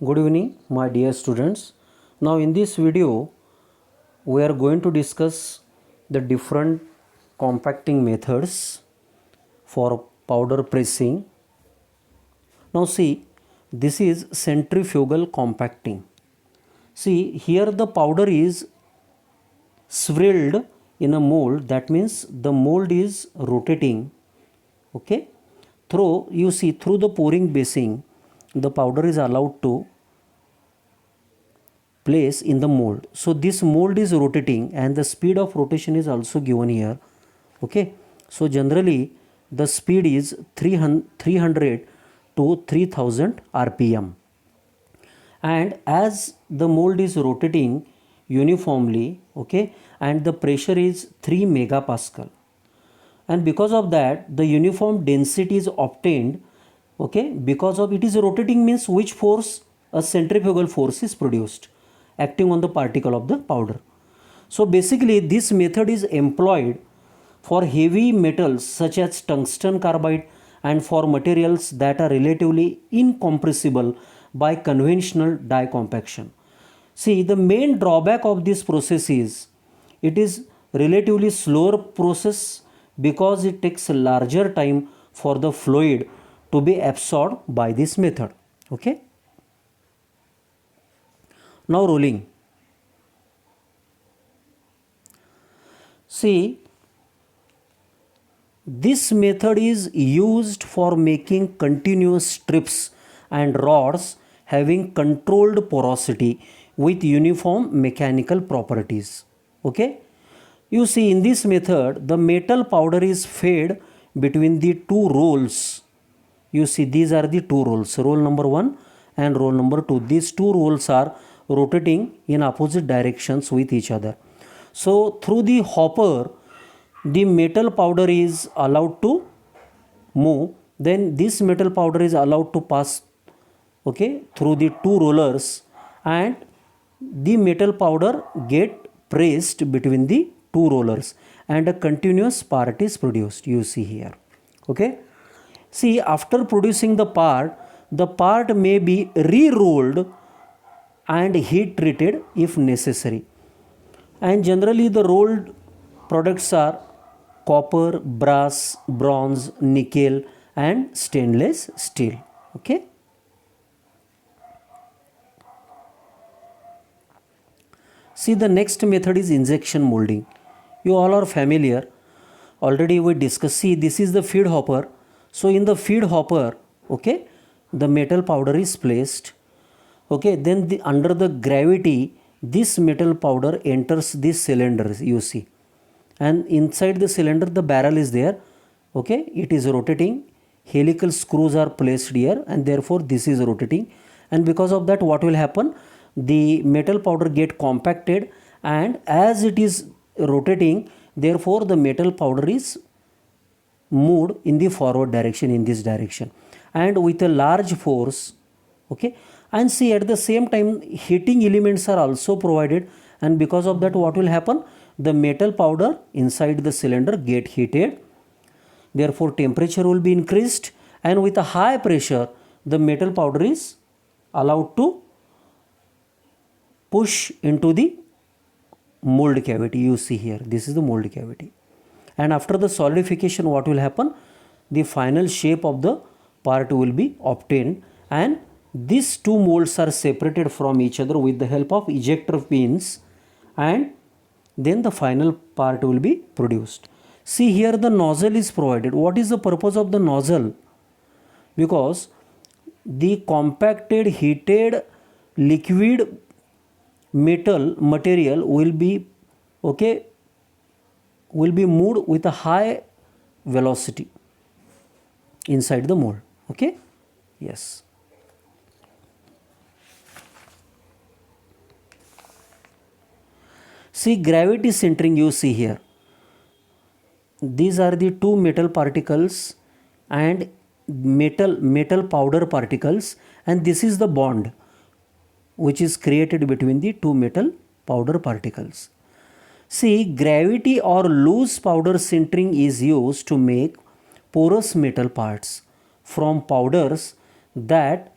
Good evening, my dear students. Now, in this video, we are going to discuss the different compacting methods for powder pressing. Now, see, this is centrifugal compacting. See, here the powder is swirled in a mold, that means the mold is rotating. Okay, through the pouring basin, the powder is allowed to place in the mold. So this mold is rotating and the speed of rotation is also given here. Okay, so generally the speed is 300 to 3000 rpm, and as the mold is rotating uniformly, okay, and the pressure is 3 megapascal, and because of that the uniform density is obtained. Okay, because of it is rotating means which force? A centrifugal force is produced acting on the particle of the powder. So basically this method is employed for heavy metals such as tungsten carbide and for materials that are relatively incompressible by conventional die compaction. See, the main drawback of this process is it is relatively slower process because it takes a larger time for the fluid to be absorbed by this method. Okay. Now rolling. See, this method is used for making continuous strips and rods having controlled porosity with uniform mechanical properties. Okay. You see, in this method the metal powder is fed between the two rolls. You see, these are the two rolls, roll number 1 and roll number 2. These two rolls are rotating in opposite directions with each other. So through the hopper the metal powder is allowed to move, then this metal powder is allowed to pass, okay, through the two rollers, and the metal powder get pressed between the two rollers and a continuous part is produced, you see here. Okay, see, after producing the part may be re-rolled and heat treated if necessary, and generally the rolled products are copper, brass, bronze, nickel and stainless steel. Okay. See, the next method is injection molding. You all are familiar, already we discussed. See, this is the feed hopper. So in the feed hopper, okay, the metal powder is placed. Okay, then under the gravity this metal powder enters this cylinder, you see, and inside the cylinder the barrel is there. Okay, it is rotating, helical screws are placed here and therefore this is rotating, and because of that what will happen, the metal powder get compacted, and as it is rotating, therefore the metal powder is moved in the forward direction, in this direction, and with a large force. Okay, and see, at the same time heating elements are also provided, and because of that what will happen, the metal powder inside the cylinder get heated, therefore temperature will be increased, and with a high pressure the metal powder is allowed to push into the mold cavity. You see here, this is the mold cavity, and after the solidification what will happen, the final shape of the part will be obtained, and these two molds are separated from each other with the help of ejector pins, and then the final part will be produced. See, here the nozzle is provided. What is the purpose of the nozzle? Because the compacted heated liquid metal material will be, okay, will be moved with a high velocity inside the mold. Okay, yes. See, gravity centering, you see here, these are the two metal particles and metal powder particles, and this is the bond which is created between the two metal powder particles. See, gravity or loose powder sintering is used to make porous metal parts from powders that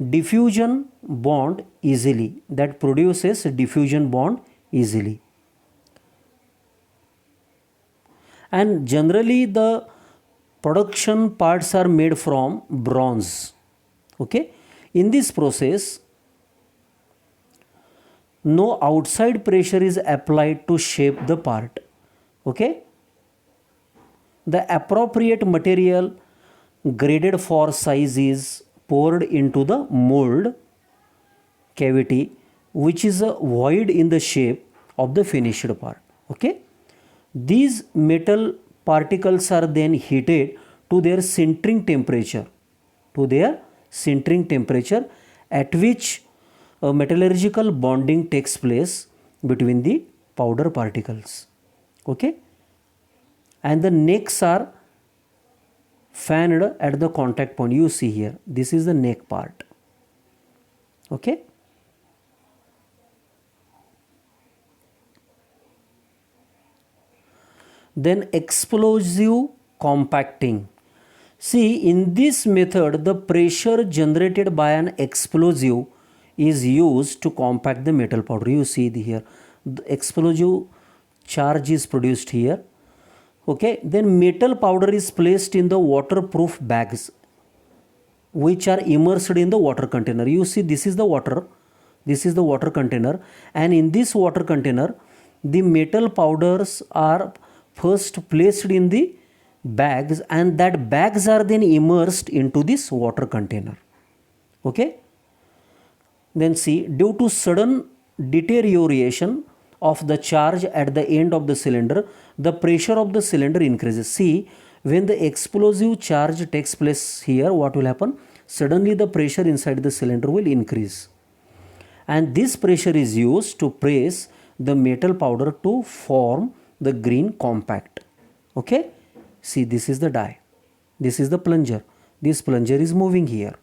diffusion bond easily, that produces diffusion bond easily. And generally the production parts are made from bronze. Okay, in this process no outside pressure is applied to shape the part. Okay, the appropriate material graded for size is poured into the mold cavity, which is a void in the shape of the finished part. Okay, these metal particles are then heated to their sintering temperature, at which a metallurgical bonding takes place between the powder particles. Okay, and the necks are fanned at the contact point. You see here, this is the neck part. Okay, then explosive compacting. See, in this method the pressure generated by an explosive is used to compact the metal powder. You see here, the explosive charge is produced here. Okay, then metal powder is placed in the waterproof bags which are immersed in the water container. You see, this is the water container, and in this water container the metal powders are first placed in the bags, and that bags are then immersed into this water container. Okay, then see, due to sudden deterioration of the charge at the end of the cylinder, the pressure of the cylinder increases. See, when the explosive charge takes place here, what will happen? Suddenly the pressure inside the cylinder will increase, and this pressure is used to press the metal powder to form the green compact. Okay, see, this is the die, this is the plunger, this plunger is moving here.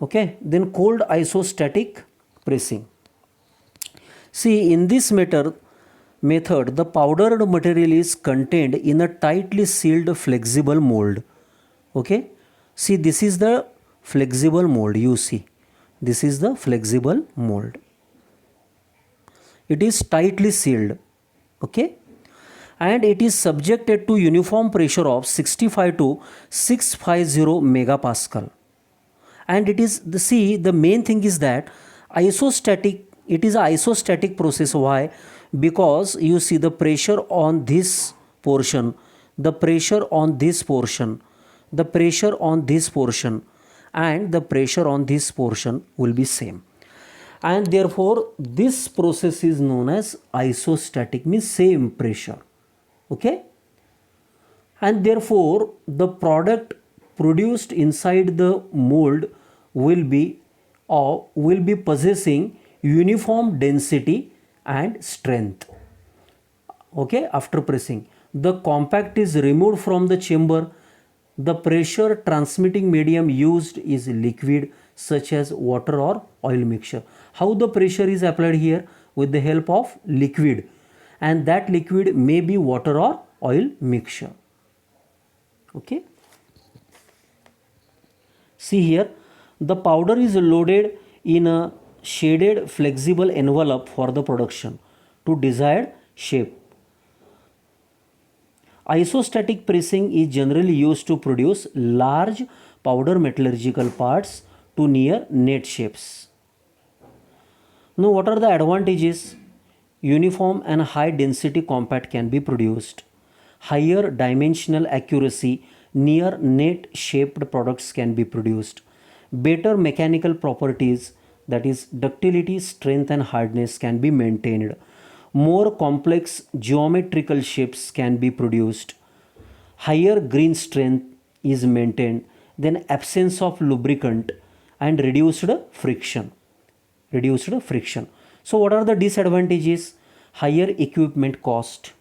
Okay, then cold isostatic pressing. See, in this method the powdered material is contained in a tightly sealed flexible mold. Okay, see, this is the flexible mold. You see, this is the flexible mold, it is tightly sealed. Okay, and it is subjected to uniform pressure of 65 to 650 megapascal. And it is the main thing is that isostatic, it is an isostatic process. Why? Because you see, the pressure on this portion, the pressure on this portion, the pressure on this portion, and the pressure on this portion will be same, and therefore this process is known as isostatic, means same pressure. Okay, and therefore the product produced inside the mold will be possessing uniform density and strength. Okay, after pressing, the compact is removed from the chamber. The pressure transmitting medium used is liquid such as water or oil mixture. How the pressure is applied here? With the help of liquid, and that liquid may be water or oil mixture. Okay, see here, the powder is loaded in a shaded flexible envelope for the production to desired shape. Isostatic pressing is generally used to produce large powder metallurgical parts to near net shapes. Now, what are the advantages? Uniform and high density compact can be produced. Higher dimensional accuracy near net shaped products can be produced. Better mechanical properties, that is ductility, strength and hardness, can be maintained. More complex geometrical shapes can be produced. Higher grain strength is maintained. Then absence of lubricant and reduced friction. So what are the disadvantages? Higher equipment cost,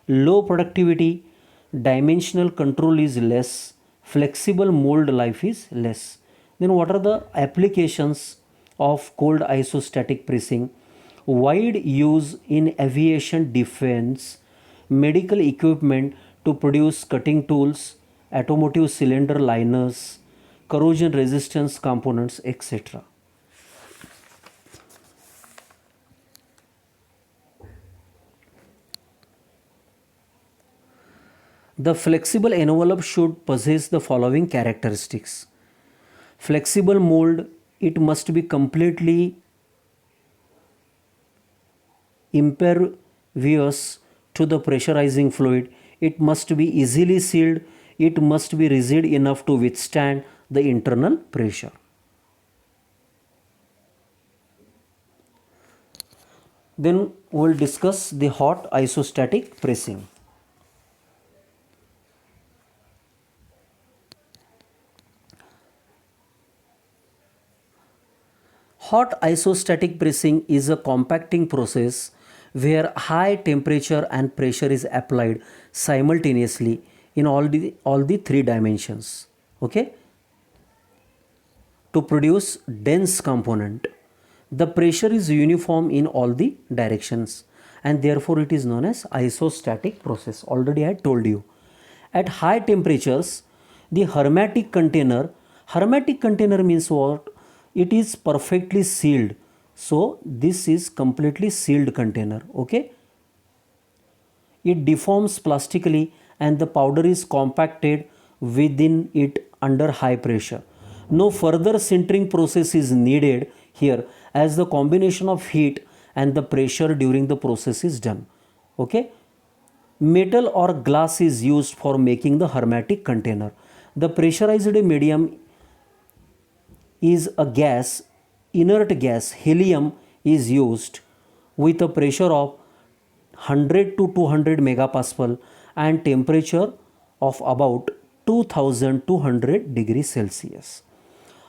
low productivity, dimensional control is less, flexible mold life is less. Then what are the applications of cold isostatic pressing? Wide use in aviation, defense, medical equipment to produce cutting tools, automotive cylinder liners, corrosion resistance components, etc. The flexible envelope should possess the following characteristics. Flexible mold, it must be completely impervious to the pressurizing fluid. It must be easily sealed. It must be rigid enough to withstand the internal pressure. Then we will discuss the hot isostatic pressing. Hot isostatic pressing is a compacting process where high temperature and pressure is applied simultaneously in all the three dimensions, okay, to produce dense component. The pressure is uniform in all the directions and therefore it is known as isostatic process. Already I told you. At high temperatures, the hermetic container means what? It is perfectly sealed. So this is completely sealed container, okay. It deforms plastically and the powder is compacted within it under high pressure. No further sintering process is needed here as the combination of heat and the pressure during the process is done, okay. Metal or glass is used for making the hermetic container. The pressurized medium is a gas, inert gas, helium is used with a pressure of 100 to 200 megapascal and temperature of about 2200 degrees Celsius.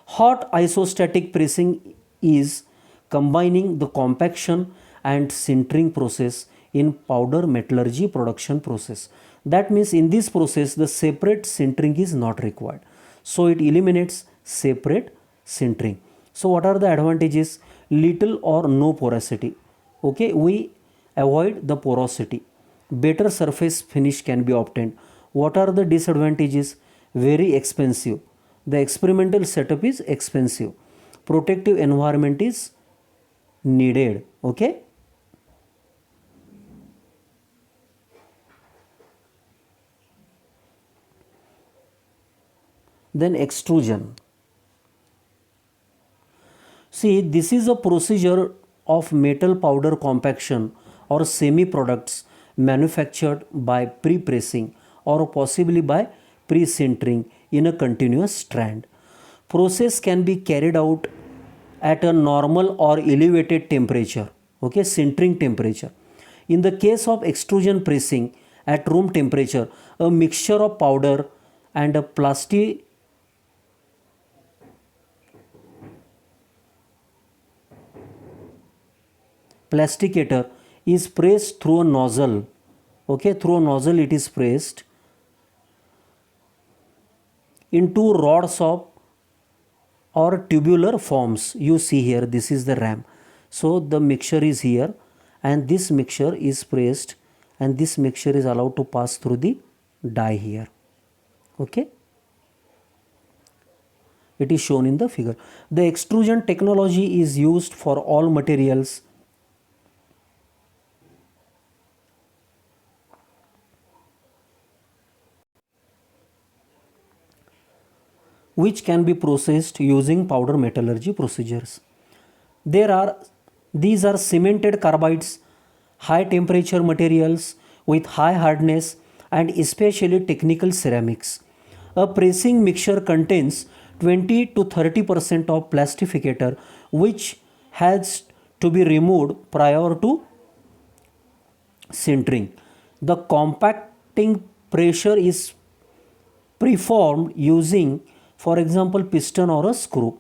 Hot isostatic pressing is combining the compaction and sintering process in powder metallurgy production process. That means in this process the separate sintering is not required. So it eliminates separate sintering. So what are the advantages? Little or no porosity. Okay, we avoid the porosity. Better surface finish can be obtained. What are the disadvantages? Very expensive. The experimental setup is expensive. Protective environment is needed. Okay. Then extrusion. See, this is a procedure of metal powder compaction or semi products manufactured by pre-pressing or possibly by pre-sintering in a continuous strand. Process can be carried out at a normal or elevated temperature, okay, sintering temperature. In the case of extrusion pressing at room temperature, a mixture of powder and a plasticator is pressed through a nozzle, okay, through a nozzle it is pressed into rods of or tubular forms. You see here, this is the ram. So the mixture is here and this mixture is pressed and this mixture is allowed to pass through the die here, okay. It is shown in the figure. The extrusion technology is used for all materials which can be processed using powder metallurgy procedures. These are cemented carbides, high temperature materials with high hardness and especially technical ceramics. A pressing mixture contains 20 to 30% of plastificator which has to be removed prior to sintering. The compacting pressure is preformed using, for example, piston or a screw.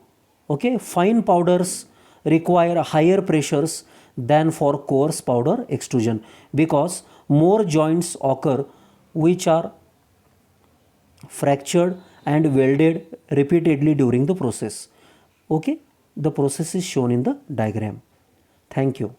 Okay, fine powders require higher pressures than for coarse powder extrusion because more joints occur which are fractured and welded repeatedly during the process. Okay, the process is shown in the diagram. Thank you.